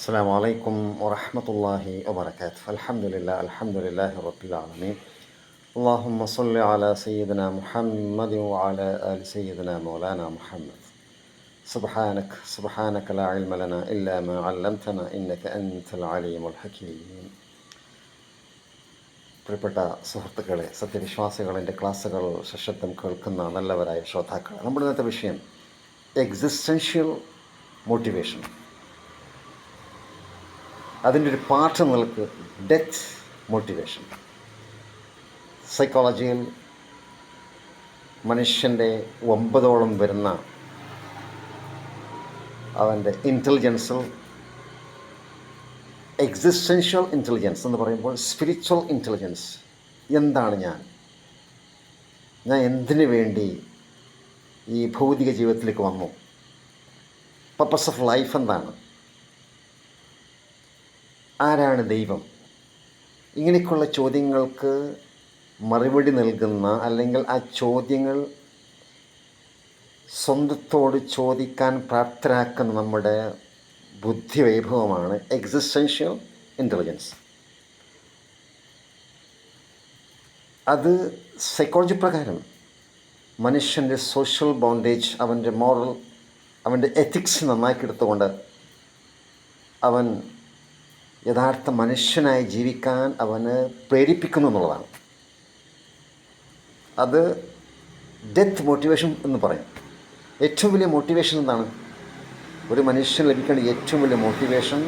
السلام عليكم ورحمة الله وبركاته. الحمد لله رب العالمين. اللهم صل على سيدنا محمد وعلى آل سيدنا مولانا محمد. سبحانك لا علم لنا إلا ما علمتنا إنك أنت العليم الحكيم. പ്രിയപ്പെട്ട സുഹൃത്തുക്കളെ, സത്യവിശ്വാസികൾ, എൻ്റെ ക്ലാസ്സുകൾ സശബ്ദം കേൾക്കുന്ന നല്ലവരായ ശ്രോതാക്കൾ, നമ്മുടെ ഇന്നത്തെ വിഷയം എക്സിസ്റ്റൻഷ്യൽ മോട്ടിവേഷൻ. അതിൻ്റെ ഒരു പാർട്ട് നിങ്ങൾക്ക് ഡെത്ത് മോട്ടിവേഷൻ. സൈക്കോളജിയിൽ മനുഷ്യൻ്റെ 9 വരുന്ന അവൻ്റെ ഇൻ്റലിജൻസിൽ എക്സിസ്റ്റൻഷ്യൽ ഇൻ്റലിജൻസ് എന്ന് പറയുമ്പോൾ സ്പിരിച്വൽ ഇൻ്റലിജൻസ്. എന്താണ് ഞാൻ എന്തിനു വേണ്ടി ഈ ഭൗതിക ജീവിതത്തിലേക്ക് വന്നു? പർപ്പസ് ഓഫ് ലൈഫ് എന്താണ്? ആരാണ് ദൈവം? ഇങ്ങനെയൊക്കെയുള്ള ചോദ്യങ്ങൾക്ക് മറുപടി നൽകുന്ന, അല്ലെങ്കിൽ ആ ചോദ്യങ്ങൾ സ്വന്തത്തോട് ചോദിക്കാൻ പ്രാപ്തരാക്കുന്ന നമ്മുടെ ബുദ്ധിവൈഭവമാണ് എക്സിസ്റ്റൻഷ്യൽ ഇൻ്റലിജൻസ്. അത് സൈക്കോളജി പ്രകാരം മനുഷ്യൻ്റെ സോഷ്യൽ ബോണ്ടേജ്, അവൻ്റെ മോറൽ, അവൻ്റെ എത്തിക്സ് നന്നാക്കിയെടുത്തുകൊണ്ട് അവൻ യഥാർത്ഥ മനുഷ്യനായി ജീവിക്കാൻ അവന് പ്രേരിപ്പിക്കുന്നു എന്നുള്ളതാണ്. അത് ഡെത്ത് മോട്ടിവേഷൻ എന്ന് പറയും. ഏറ്റവും വലിയ മോട്ടിവേഷൻ എന്താണ്? ഒരു മനുഷ്യൻ ലഭിക്കേണ്ട ഏറ്റവും വലിയ മോട്ടിവേഷൻ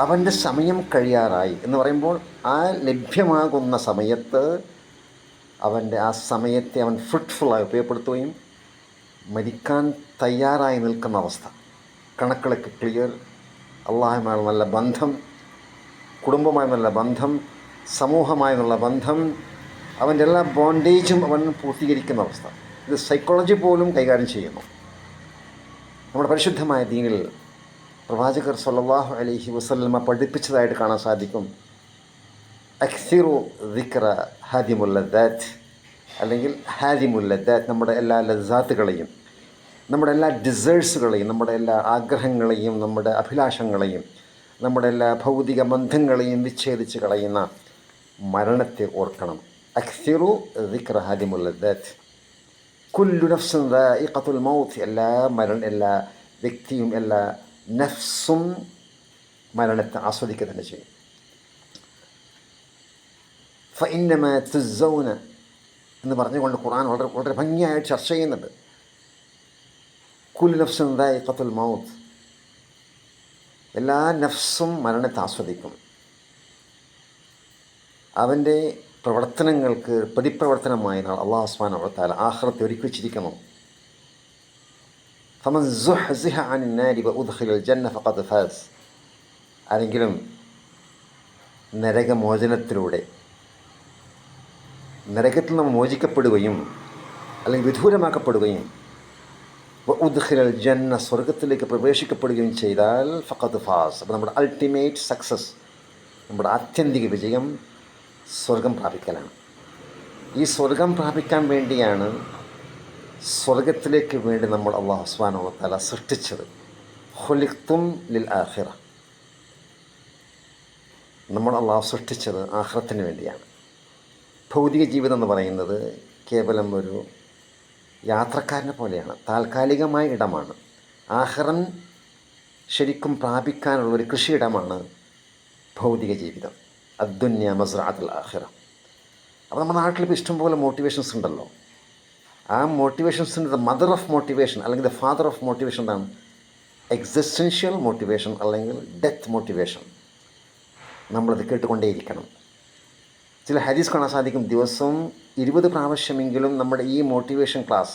അവൻ്റെ സമയം കഴിയാറായി എന്ന് പറയുമ്പോൾ ആ ലഭ്യമാകുന്ന സമയത്ത് അവൻ്റെ ആ സമയത്തെ അവൻ ഫ്രൂട്ട്ഫുള്ളായി ഉപയോഗപ്പെടുത്തുകയും മരിക്കാൻ തയ്യാറായി നിൽക്കുന്ന അവസ്ഥ. കണക്കുകളൊക്കെ ക്ലിയർ, അള്ളാഹുമായി നല്ല ബന്ധം, കുടുംബമായി നല്ല ബന്ധം, സമൂഹമായി നല്ല ബന്ധം, അവൻ്റെ എല്ലാ ബോണ്ടേജും അവൻ പൂർത്തീകരിക്കുന്ന അവസ്ഥ. ഇത് സൈക്കോളജി പോലും കൈകാര്യം ചെയ്യുന്നു. നമ്മുടെ പരിശുദ്ധമായ ദീനിൽ പ്രവാചകർ സ്വല്ലല്ലാഹു അലൈഹി വസല്ലമ പഠിപ്പിച്ചതായിട്ട് കാണാൻ സാധിക്കും. അക്സിറു ദിക്റ ഹാദിമുൽ ലദ്ദാത്ത്, അല്ലെങ്കിൽ ഹാദിമുൽ ലദ്ദാത്ത്, നമ്മുടെ എല്ലാ ലദ്ദാത്തുകളെയും, നമ്മുടെ എല്ലാ ഡിസേഴ്സുകളെയും, നമ്മുടെ എല്ലാ ആഗ്രഹങ്ങളെയും, നമ്മുടെ അഭിലാഷങ്ങളെയും, നമ്മുടെ എല്ലാ ഭൗതിക ബന്ധങ്ങളെയും വിച്ഛേദിച്ച് കളയുന്ന മരണത്തെ ഓർക്കണം. അക്സിറു ദിക്റ ഹാദിമുൽ ലദ്ദാത്ത്. കുല്ലു നഫ്സിൻ ദാഇഖത്തുൽ മൗത്ത്. എല്ലാ വ്യക്തിയും, എല്ലാ നഫ്സും മരണത്തെ ആസ്വദിക്കുക തന്നെ ചെയ്യും. ഫഇന്നമാ തുസ്സൗന എന്ന് പറഞ്ഞുകൊണ്ട് ഖുർആൻ വളരെ ഭംഗിയായിട്ട് ചർച്ച ചെയ്യുന്നുണ്ട്. കുല്ലു നഫ്സിൻ ദാഇഖത്തുൽ മൗത്ത്. എല്ലാ നഫ്സും മരണത്തെ ആസ്വദിക്കും. അവൻ്റെ പ്രവർത്തനങ്ങൾക്ക് പ്രതിപ്രവർത്തനമായി അല്ലാഹു സുബ്ഹാനഹു വ തആല ആഖിറത്തെ ഒരുക്കി വച്ചിരിക്കുന്നു. ഫമൻ സുഹ്സിഹ അനിൻ നാരി വഉദ്ഖിലൽ ജന്ന ഫഖദ് ഫാസ്. ആരെങ്കിലും നരകമോചനത്തിലൂടെ നരകത്തിൽ നിന്ന് മോചിക്കപ്പെടുകയും അല്ലെങ്കിൽ വിദൂരമാക്കപ്പെടുകയും വഉദ്ഖിലൽ ജന്ന, സ്വർഗത്തിലേക്ക് പ്രവേശിക്കപ്പെടുകയും ചെയ്താൽ ഫഖദ് ഫാസ്. അപ്പോൾ നമ്മുടെ അൾട്ടിമേറ്റ് സക്സസ്, നമ്മുടെ ആത്യന്തിക വിജയം സ്വർഗം പ്രാപിക്കലാണ്. ഈ സ്വർഗം പ്രാപിക്കാൻ വേണ്ടിയാണ് സ്വർഗത്തിലേക്ക് വേണ്ടി നമ്മൾ അല്ലാഹു സുബ്ഹാനഹു വ തആല സൃഷ്ടിച്ചത്. ഖുലിഖ്തും ലിൽ ആഖിറ. നമ്മൾ അല്ലാഹു സൃഷ്ടിച്ചത് ആഖിറത്തിന് വേണ്ടിയാണ്. ഭൗതിക ജീവിതം എന്ന് പറയുന്നത് കേവലം ഒരു യാത്രക്കാരനെ പോലെയാണ്, താൽക്കാലികമായ ഇടമാണ്. ആഖിറം ശരിക്കും പ്രാപിക്കാനുള്ളൊരു കൃഷിയിടമാണ് ഭൗതിക ജീവിതം. അദ്ദുന്യ മസ്റഅത്തുൽ ആഖിറ. അപ്പോൾ നമ്മുടെ നാട്ടിലിപ്പോൾ ഇഷ്ടംപോലെ മോട്ടിവേഷൻസ് ഉണ്ടല്ലോ. ആ മോട്ടിവേഷൻസിൻ്റെ ദ മദർ ഓഫ് മോട്ടിവേഷൻ, അല്ലെങ്കിൽ ദ ഫാദർ ഓഫ് മോട്ടിവേഷൻ എന്താണ്? എക്സിസ്റ്റൻഷ്യൽ മോട്ടിവേഷൻ, അല്ലെങ്കിൽ ഡെത്ത് മോട്ടിവേഷൻ. നമ്മളത് കേട്ടുകൊണ്ടേയിരിക്കണം. ചില ഹദീസ് കാണാൻ സാധിക്കും, ദിവസവും 20 പ്രാവശ്യമെങ്കിലും നമ്മുടെ ഈ മോട്ടിവേഷൻ ക്ലാസ്,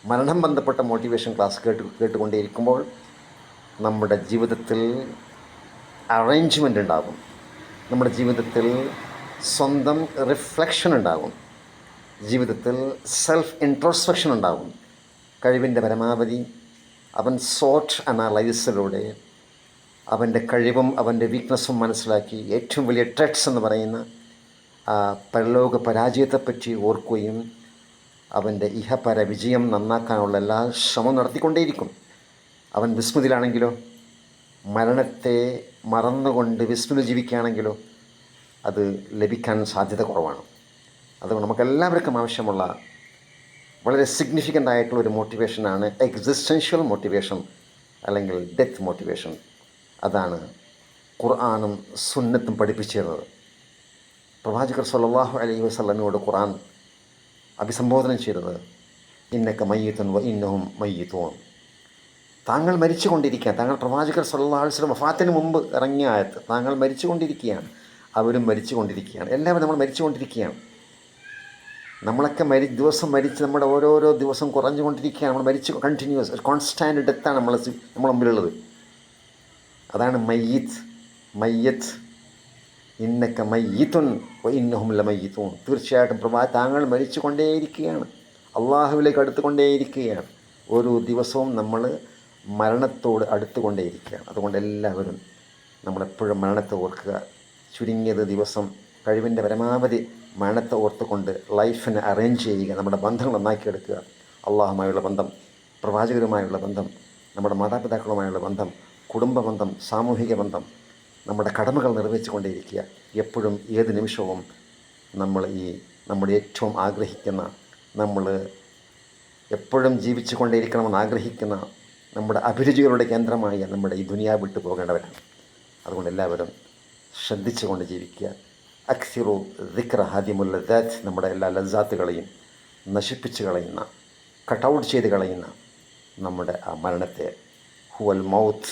മരണം ബന്ധപ്പെട്ട മോട്ടിവേഷൻ ക്ലാസ് കേട്ടുകൊണ്ടേയിരിക്കുമ്പോൾ നമ്മുടെ ജീവിതത്തിൽ അറേഞ്ച്മെൻ്റ് ഉണ്ടാകും. നമ്മുടെ ജീവിതത്തിൽ സ്വന്തം റിഫ്ലക്ഷൻ ഉണ്ടാകും. ജീവിതത്തിൽ സെൽഫ് ഇൻട്രോസ്പെക്ഷൻ ഉണ്ടാകും. കഴിവിൻ്റെ പരമാവധി അവൻ സോട്ട് അനലൈസിലൂടെ അവൻ്റെ കഴിവും അവൻ്റെ വീക്ക്നെസ്സും മനസ്സിലാക്കി ഏറ്റവും വലിയ ട്രെറ്റ്സ് എന്ന് പറയുന്ന പരലോക പരാജയത്തെപ്പറ്റി ഓർക്കുകയും അവൻ്റെ ഇഹപര വിജയം നന്നാക്കാനുള്ള എല്ലാ ശ്രമം നടത്തിക്കൊണ്ടേയിരിക്കും. അവൻ വിസ്മൃതിയിലാണെങ്കിലോ മരണത്തെ മറന്നുകൊണ്ട് വിസ്മൃതി ജീവിക്കുകയാണെങ്കിലോ അത് ലഭിക്കാൻ സാധ്യത കുറവാണ്. അതുകൊണ്ട് നമുക്കെല്ലാവർക്കും ആവശ്യമുള്ള വളരെ സിഗ്നിഫിക്കൻ്റ് ആയിട്ടുള്ള ഒരു മോട്ടിവേഷനാണ് എക്സിസ്റ്റൻഷ്യൽ മോട്ടിവേഷൻ അല്ലെങ്കിൽ ഡെത്ത് മോട്ടിവേഷൻ. അതാണ് ഖുർആനും സുന്നത്തും പഠിപ്പിച്ചു തരുന്നത്. പ്രവാചകർ സ്വല്ലല്ലാഹു അലൈഹി വസല്ലമയോട് ഖുർആൻ അഭിസംബോധന ചെയ്തത് ഇന്നക മയ്യിത്തുൻ വ ഇന്നഹും മയ്യിത്തൂൻ. താങ്കൾ മരിച്ചു കൊണ്ടിരിക്കുകയാണ്. താങ്കൾ പ്രവാചകർ സ്വല്ലല്ലാഹു അലൈഹി വസല്ലം വഫാത്തിന് മുമ്പ് ഇറങ്ങിയ ആയത്ത്. താങ്കൾ മരിച്ചു കൊണ്ടിരിക്കുകയാണ്, അവരും മരിച്ചു കൊണ്ടിരിക്കുകയാണ്, എല്ലാവരും നമ്മൾ മരിച്ചു കൊണ്ടിരിക്കുകയാണ്. നമ്മളൊക്കെ ദിവസം മരിച്ച് നമ്മുടെ ഓരോരോ ദിവസം കുറഞ്ഞുകൊണ്ടിരിക്കുകയാണ്. നമ്മൾ മരിച്ച് കണ്ടിന്യൂസ് ഒരു കോൺസ്റ്റാൻറ്റ് ഡെത്താണ് നമ്മുടെ മുമ്പിലുള്ളത്. അതാണ് മയ്യത്ത്. ഇന്നക മയ്യിത്തുൻ വ ഇന്നഹും ലമയ്യിത്തൂൻ. തീർച്ചയായിട്ടും താങ്കൾ മരിച്ചു കൊണ്ടേയിരിക്കുകയാണ്, അള്ളാഹുവിലേക്ക് അടുത്തുകൊണ്ടേയിരിക്കുകയാണ്. ഓരോ ദിവസവും നമ്മൾ മരണത്തോട് അടുത്തുകൊണ്ടേയിരിക്കുകയാണ്. അതുകൊണ്ട് എല്ലാവരും നമ്മളെപ്പോഴും മരണത്തെ ഓർക്കുക. ചുരുങ്ങിയത് ദിവസം കഴിവിൻ്റെ പരമാവധി മരണത്തെ ഓർത്തുകൊണ്ട് ലൈഫിനെ അറേഞ്ച് ചെയ്യുക. നമ്മുടെ ബന്ധങ്ങൾ നന്നാക്കിയെടുക്കുക. അള്ളാഹുമായുള്ള ബന്ധം, പ്രവാചകരുമായുള്ള ബന്ധം, നമ്മുടെ മാതാപിതാക്കളുമായുള്ള ബന്ധം, കുടുംബ ബന്ധം, സാമൂഹിക ബന്ധം, നമ്മുടെ കടമകൾ നിർവഹിച്ചു കൊണ്ടേയിരിക്കുക. എപ്പോഴും ഏത് നിമിഷവും നമ്മുടെ ഏറ്റവും ആഗ്രഹിക്കുന്ന, നമ്മൾ എപ്പോഴും ജീവിച്ചു കൊണ്ടേയിരിക്കണമെന്ന് ആഗ്രഹിക്കുന്ന നമ്മുടെ അഭിരുചികളുടെ കേന്ദ്രമായ നമ്മുടെ ഈ ദുനിയാവ് വിട്ടു പോകേണ്ടവരാണ്. അതുകൊണ്ട് എല്ലാവരും ശ്രദ്ധിച്ചുകൊണ്ട് ജീവിക്കുക. അക്സിറു ദിക്ര ഹാദിമുൽ ലദ്ദാത്ത്. നമ്മുടെ എല്ലാ ലദ്ദാത്തുകളെയും നശിപ്പിച്ച് കളയുന്ന, കട്ടൗട്ട് ചെയ്ത് കളയുന്ന നമ്മുടെ ആ മരണത്തെ, ഹുവൽ മൗത്ത്,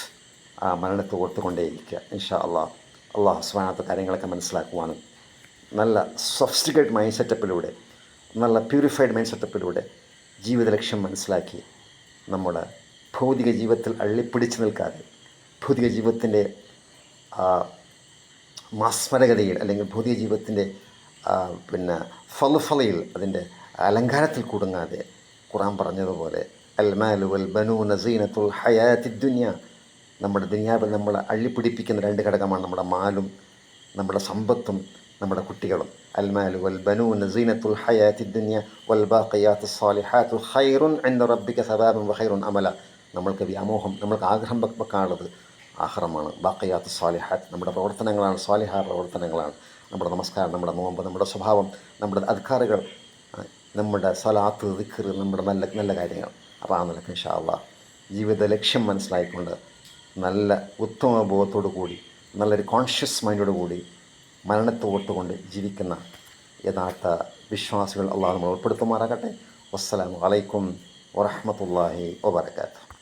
ആ മരണത്തെ ഓർത്തുകൊണ്ടേയിരിക്കുക. ഇൻഷാ അള്ളാഹ് സുബ്ഹാനഹു കാര്യങ്ങളൊക്കെ മനസ്സിലാക്കുവാനും നല്ല സൊഫിസ്റ്റിക്കേറ്റഡ് മൈൻഡ് സെറ്റപ്പിലൂടെ, നല്ല പ്യൂരിഫൈഡ് മൈൻഡ് സെറ്റപ്പിലൂടെ ജീവിത ലക്ഷ്യം മനസ്സിലാക്കി നമ്മുടെ ഭൗതിക ജീവിതത്തിൽ അള്ളിപ്പിടിച്ച് നിൽക്കാതെ, ഭൗതിക ജീവിതത്തിൻ്റെ മാസ്മരകതയിൽ അല്ലെങ്കിൽ ഭൗതിക ജീവിതത്തിൻ്റെ ഫലഫലയിൽ, അതിൻ്റെ അലങ്കാരത്തിൽ കുടുങ്ങാതെ ഖുർആൻ പറഞ്ഞതുപോലെ അൽ മാലു വൽ ബനൂന സീനത്തുൽ ഹയാത്തിദ് ദുനിയ. നമ്മുടെ ദുനിയാവിൽ നമ്മൾ അള്ളിപ്പിടിപ്പിക്കുന്ന രണ്ട് ഘടകമാണ് നമ്മുടെ മാലും നമ്മുടെ സമ്പത്തും നമ്മുടെ കുട്ടികളും. അൽ മാലു വൽ ബനൂന സീനത്തുൽ ഹയാത്തിദ് ദുനിയ വൽ ബാഖിയാത്തുസ് സാലിഹാത്തു ഖൈറുൻ ഇൻദ റബ്ബിക സവാബൻ വ ഖൈറുൻ അമല. നമ്മൾക്ക് വ്യാമോഹം, നമ്മൾക്ക് ആഗ്രഹം വെക്കാനുള്ളത് ആഖിറമാണ്. ബാഖിയാത്തു സാലിഹാത്ത് നമ്മുടെ പ്രവർത്തനങ്ങളാണ്, സാലിഹാ പ്രവർത്തനങ്ങളാണ്. നമ്മുടെ നമസ്കാരം, നമ്മുടെ നോമ്പ്, നമ്മുടെ സ്വഭാവം, നമ്മുടെ അദ്കാറുകൾ, നമ്മുടെ സലാത്ത്, ദിക്ർ, നമ്മുടെ നല്ല നല്ല കാര്യങ്ങൾ. അപ്പോൾ ആ നിലക്ക് ഇൻഷാ അള്ളാഹ് ജീവിത ലക്ഷ്യം മനസ്സിലായിക്കൊണ്ട് നല്ല ഉത്തമ ബോധത്തോടു കൂടി, നല്ലൊരു കോൺഷ്യസ് മൈൻഡോടു കൂടി മരണത്തെ ഓർത്തുകൊണ്ട് ജീവിക്കുന്ന യഥാർത്ഥ വിശ്വാസികൾ അള്ളാഹു നമ്മൾ ഉൾപ്പെടുത്തുമാറാകട്ടെ. വസ്സലാമു അലൈക്കും വറഹ്മത്തുള്ളാഹി വബറകാതുഹു.